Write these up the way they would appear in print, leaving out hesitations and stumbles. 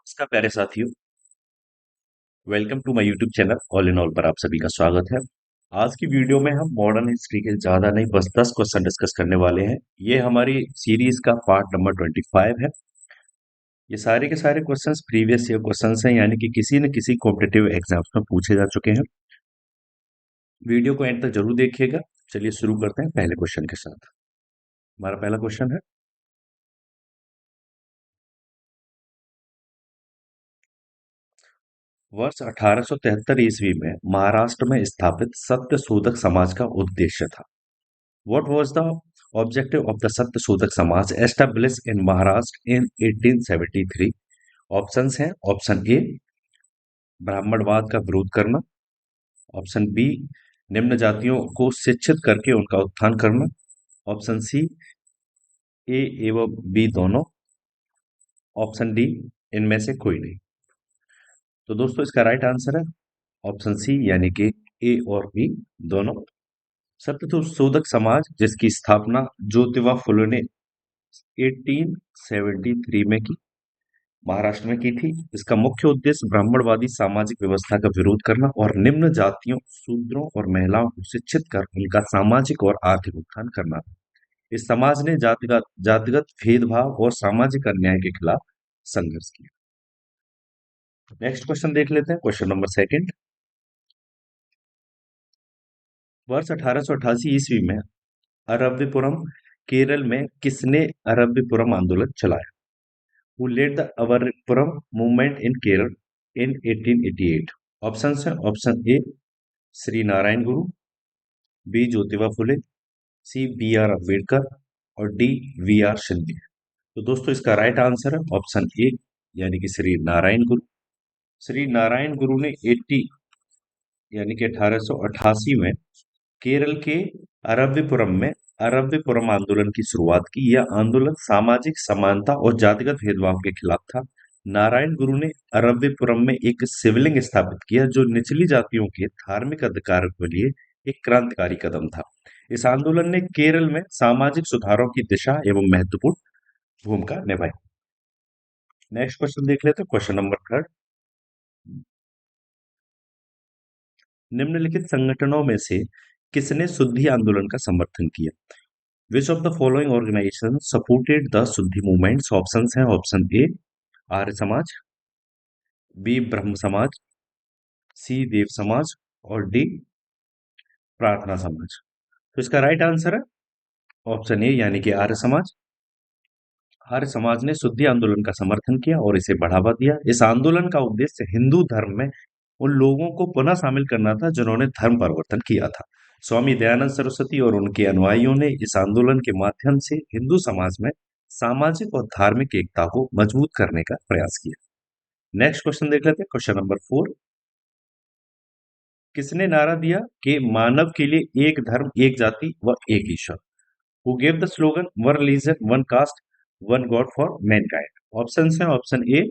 नमस्कार प्यारे साथियों। Welcome to my YouTube channel all in all पर आप सभी का स्वागत है। आज की वीडियो में हम मॉडर्न हिस्ट्री के ज्यादा नहीं बस 10 क्वेश्चन डिस्कस करने वाले हैं। ये हमारी सीरीज का पार्ट नंबर 25 है। ये सारे के सारे क्वेश्चंस प्रीवियस ईयर क्वेश्चंस हैं, यानी कि किसी न किसी कॉम्पिटिटिव एग्जाम्स में पूछे जा चुके हैं। वीडियो को एंड तक जरूर देखिएगा। चलिए शुरू करते हैं पहले क्वेश्चन के साथ। हमारा पहला क्वेश्चन है, वर्ष 1873 ईस्वी में महाराष्ट्र में स्थापित सत्य शोधक समाज का उद्देश्य था। What was the objective of the Satya Sodhak Samaj established in Maharashtra in 1873? Options हैं। ऑप्शन ए, ब्राह्मणवाद का विरोध करना। ऑप्शन बी, निम्न जातियों को शिक्षित करके उनका उत्थान करना। ऑप्शन सी, ए एवं बी दोनों। ऑप्शन डी, इनमें से कोई नहीं। तो दोस्तों इसका राइट आंसर है ऑप्शन सी, यानी कि ए और बी दोनों। सत्य शोधक समाज जिसकी स्थापना ज्योतिबा फुले ने 1873 में की, महाराष्ट्र में की थी। इसका मुख्य उद्देश्य ब्राह्मणवादी सामाजिक व्यवस्था का विरोध करना और निम्न जातियों, शूद्रों और महिलाओं को शिक्षित कर उनका सामाजिक और आर्थिक उत्थान करना था। इस समाज ने जातिगत भेदभाव और सामाजिक अन्याय के खिलाफ संघर्ष किया। नेक्स्ट क्वेश्चन देख लेते हैं, क्वेश्चन नंबर सेकंड। वर्ष 1888 ईस्वी में अरब्यपुरम केरल में किसने अरब्यपुरम आंदोलन चलाया? Who led the Avarpuram movement in Kerala in 1888? Options हैं। Option A, Shri Narayan Guru. B, Jyotiba Phule. C, B R Ambedkar. और डी, वी आर शिंदे। तो दोस्तों इसका राइट आंसर है ऑप्शन ए, यानी कि श्री नारायण गुरु। श्री नारायण गुरु ने 80 यानी कि 1888 में केरल के अरब्यपुरम में अरब्यपुरम आंदोलन की शुरुआत की। यह आंदोलन सामाजिक समानता और जातिगत भेदभाव के खिलाफ था। नारायण गुरु ने अरब्यपुरम में एक शिवलिंग स्थापित किया जो निचली जातियों के धार्मिक अधिकार के लिए एक क्रांतिकारी कदम था। इस आंदोलन ने केरल में सामाजिक सुधारों की दिशा एवं महत्वपूर्ण भूमिका निभाई। नेक्स्ट क्वेश्चन देख लेते हैं, क्वेश्चन नंबर थर्ड। निम्नलिखित संगठनों में से किसने शुद्धि आंदोलन का समर्थन किया? Which of the following organisation supported the Shuddhi movements? Options हैं। Option A, Arya Samaj. B, ब्रह्म समाज। सी, देव समाज। और डी, प्रार्थना समाज। तो इसका राइट आंसर है ऑप्शन ए, यानी कि आर्य समाज। आर्य समाज ने शुद्धि आंदोलन का समर्थन किया और इसे बढ़ावा दिया। इस आंदोलन का उद्देश्य हिंदू धर्म में उन लोगों को पुनः शामिल करना था जिन्होंने धर्म परिवर्तन किया था। स्वामी दयानंद सरस्वती और उनके अनुयायियों ने इस आंदोलन के माध्यम से हिंदू समाज में सामाजिक और धार्मिक एकता को मजबूत करने का प्रयास किया। नेक्स्ट क्वेश्चन देख लेते हैं, क्वेश्चन नंबर 4। किसने नारा दिया कि मानव के लिए एक धर्म, एक जाति व एक ईश्वर? Who gave the slogan one religion one caste one god for mankind? Options हैं। Option A,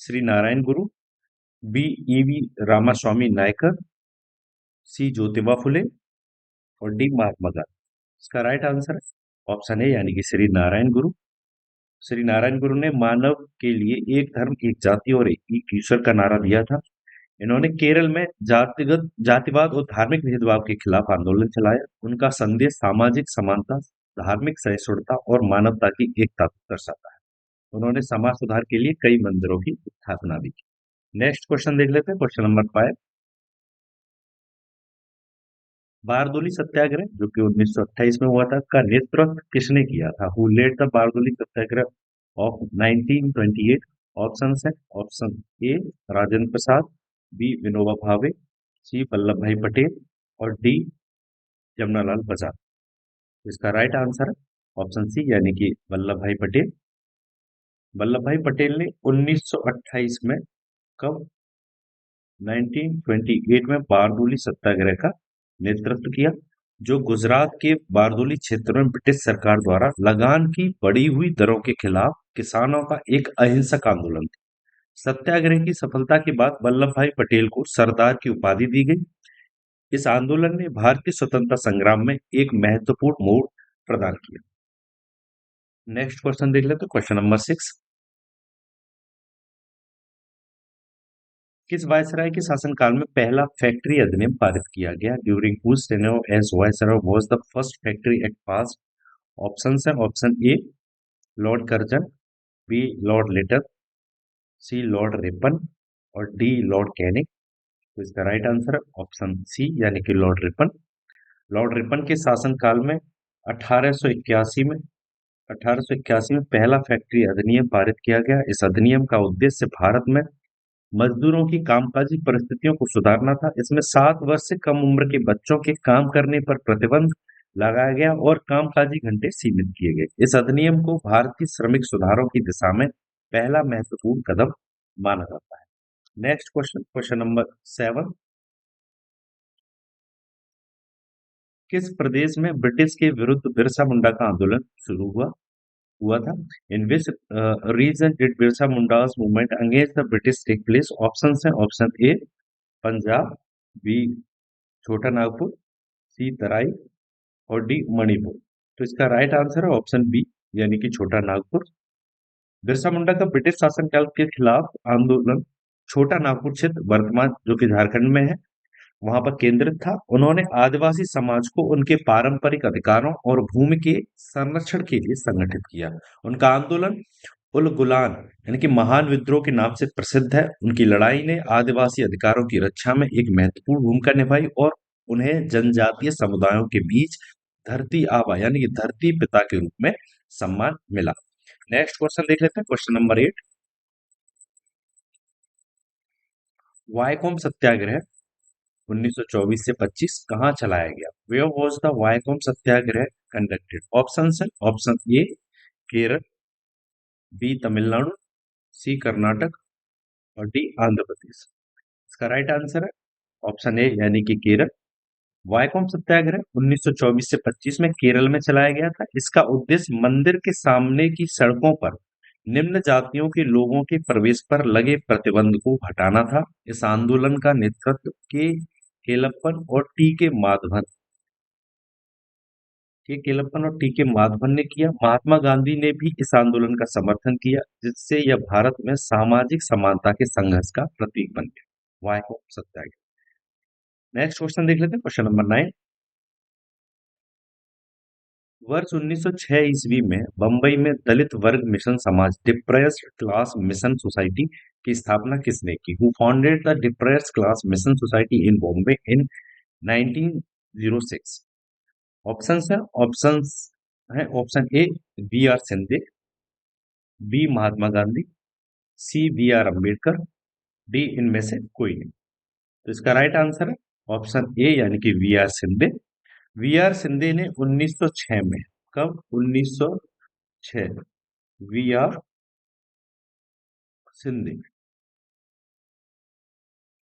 Shri Narayan Guru. B, EV Ramaswamy Naicker. C, Jyotiba Phule. और डी, महात्मा गांधी। इसका राइट आंसर है ऑप्शन ए, यानी कि श्री नारायण गुरु। श्री नारायण गुरु ने मानव के लिए एक धर्म, एक जाति और एक ईश्वर का नारा दिया था। इन्होंने केरल में जातिवाद और धार्मिक भेदभाव के खिलाफ आंदोलन चलाया। उनका संदेश सामाजिक समानता, धार्मिक सहिष्णुता और मानवता की एकता को दर्शाता है। उन्होंने समाज सुधार के लिए कई मंदिरों की स्थापना भी की। नेक्स्ट क्वेश्चन देख लेते हैं, क्वेश्चन नंबर 5। बारदोली सत्याग्रह जो कि 1928 में हुआ था, का नेतृत्व किसने किया था? Who led the Bardoli Satyagraha of 1928? Options है। Option A, Rajendra Prasad. B, Vinoba Bhave. C, Vallabh भाई पटेल। और डी, जमनालाल बजाज। इसका राइट आंसर है ऑप्शन सी, यानी कि वल्लभ भाई पटेल। वल्लभ भाई पटेल ने 1928 में, कब, 1928 में बारडोली सत्याग्रह का नेतृत्व किया, जो गुजरात के बारडोली क्षेत्र में ब्रिटिश सरकार द्वारा लगान की बढ़ी हुई दरों के खिलाफ किसानों का एक अहिंसक आंदोलन था। सत्याग्रह की सफलता के बाद वल्लभ भाई पटेल को सरदार की उपाधि दी गई। इस आंदोलन ने भारतीय स्वतंत्रता संग्राम में एक महत्वपूर्ण मोड़ प्रदान किया। नेक्स्ट क्वेश्चन देख लेते हैं, क्वेश्चन नंबर 6। किस वायसराय के शासनकाल में पहला फैक्ट्री अधिनियम पारित किया गया? During whose tenure as viceroy was the first factory act passed? Option है, option A Lord Curzon, B Lord Lytton, C Lord Ripon और डी लॉर्ड कैनिंग। तो इसका राइट आंसर है ऑप्शन सी यानी कि लॉर्ड रिपन। लॉर्ड रिपन के शासनकाल में 1881 में 1881 में पहला फैक्ट्री अधिनियम पारित किया गया। इस अधिनियम का उद्देश्य भारत में मजदूरों की कामकाजी परिस्थितियों को सुधारना था। इसमें 7 वर्ष से कम उम्र के बच्चों के काम करने पर प्रतिबंध लगाया गया और कामकाजी घंटे सीमित किए गए। इस अधिनियम को भारतीय श्रमिक सुधारों की दिशा में पहला महत्वपूर्ण कदम माना जाता है। Next question, question number 7। किस प्रदेश में ब्रिटिश के विरुद्ध बिरसा मुंडा का आंदोलन शुरू हुआ हुआ था? In which region did Birsa Munda's movement against the British take place? Option है, option A Punjab, B Chota Nagpur, C Terai और डी मणिपुर। तो इसका राइट आंसर है ऑप्शन बी यानी कि छोटा नागपुर। बिरसा मुंडा का ब्रिटिश शासनकाल के खिलाफ आंदोलन छोटा नागपुर क्षेत्र, वर्तमान जो कि झारखंड में है, वहां पर केंद्रित था। उन्होंने आदिवासी समाज को उनके पारंपरिक अधिकारों और भूमि के संरक्षण के लिए संगठित किया। उनका आंदोलन उल गुलान यानी कि महान विद्रोह के नाम से प्रसिद्ध है। उनकी लड़ाई ने आदिवासी अधिकारों की रक्षा में एक महत्वपूर्ण भूमिका निभाई और उन्हें जनजातीय समुदायों के बीच धरती आबा यानी कि धरती पिता के रूप में सम्मान मिला। नेक्स्ट क्वेश्चन देख लेते हैं, क्वेश्चन नंबर 8। वायकोम सत्याग्रह 1924 से 25 कहाँ चलाया गया? Where was the Vaikom Satyagraha conducted? Option है, option A Kerala, B Tamil Nadu, C Karnataka और डी आंध्र प्रदेश। इसका राइट आंसर है ऑप्शन ए यानी कि केरल। वायकोम सत्याग्रह 1924 से 25 में केरल में चलाया गया था। इसका उद्देश्य मंदिर के सामने की सड़कों पर निम्न जातियों के लोगों के प्रवेश पर लगे प्रतिबंध को हटाना था। इस आंदोलन का नेतृत्व के केलप्पन और टी के माधवन और टी के माधवन ने किया। महात्मा गांधी ने भी इस आंदोलन का समर्थन किया, जिससे यह भारत में सामाजिक समानता के संघर्ष का प्रतीक बन गया। वायकोम सत्याग्रह। नेक्स्ट क्वेश्चन देख लेते हैं, क्वेश्चन नंबर 9। वर्ष 1906 ईस्वी में बंबई में दलित वर्ग मिशन समाज डिप्रेस्ड क्लास मिशन सोसाइटी की स्थापना किसने की? Who founded the depressed class mission society in Bombay in 1906? Options है, ऑप्शंस है option A B R Shinde, B Mahatma Gandhi, C B R Ambedkar, D इनमें से कोई नहीं। तो इसका राइट आंसर है ऑप्शन ए यानी कि V R Shinde. V R Shinde ने 1906 में, कब? 1906 V R Shinde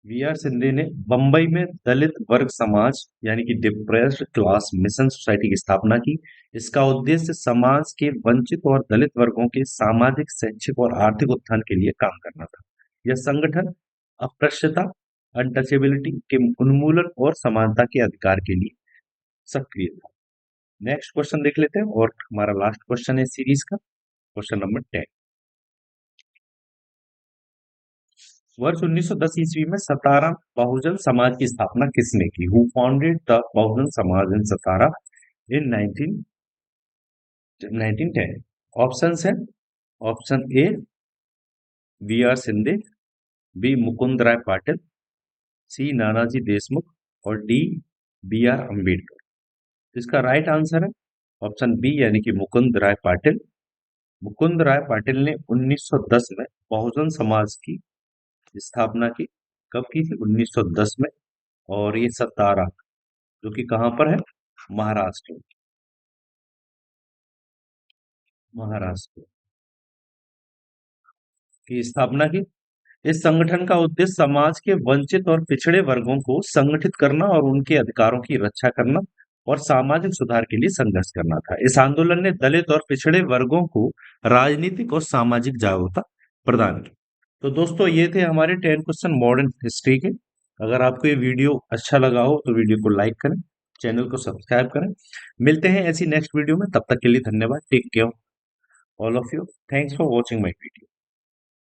V R Shinde ने बंबई में दलित वर्ग समाज यानी कि डिप्रेस्ड क्लास मिशन सोसाइटी की स्थापना की। इसका उद्देश्य समाज के वंचित और दलित वर्गों के सामाजिक, शैक्षिक और आर्थिक उत्थान के लिए काम करना था। यह संगठन अस्पृश्यता, अनटचेबिलिटी के उन्मूलन और समानता के अधिकार के लिए सक्रिय था। नेक्स्ट क्वेश्चन देख लेते हैं और हमारा लास्ट क्वेश्चन है सीरीज का, क्वेश्चन नंबर 10। वर्ष 1910 ईस्वी में सतारा बहुजन समाज की स्थापना किसने की? Who founded the Bahujan Samaj in Satara in 1910? Option है, option A B R Shinde, B Mukund Rai Patil, C Nanaji Deshmukh और डी बी आर अम्बेडकर। इसका राइट आंसर है ऑप्शन बी यानी कि मुकुंद राय पाटिल। मुकुंद राय पाटिल ने 1910 में बहुजन समाज की स्थापना की। कब की थी? 1910 में। और ये सतारा जो कि कहां पर है? महाराष्ट्र में। महाराष्ट्र की स्थापना की। इस संगठन का उद्देश्य समाज के वंचित और पिछड़े वर्गों को संगठित करना और उनके अधिकारों की रक्षा करना और सामाजिक सुधार के लिए संघर्ष करना था। इस आंदोलन ने दलित और पिछड़े वर्गों को राजनीतिक और सामाजिक जागरूकता प्रदान की। तो दोस्तों ये थे हमारे 10 क्वेश्चन मॉडर्न हिस्ट्री के। अगर आपको ये वीडियो अच्छा लगा हो तो वीडियो को लाइक करें, चैनल को सब्सक्राइब करें। मिलते हैं ऐसी नेक्स्ट वीडियो में, तब तक के लिए धन्यवाद। Take care all of you. Thanks for watching my video.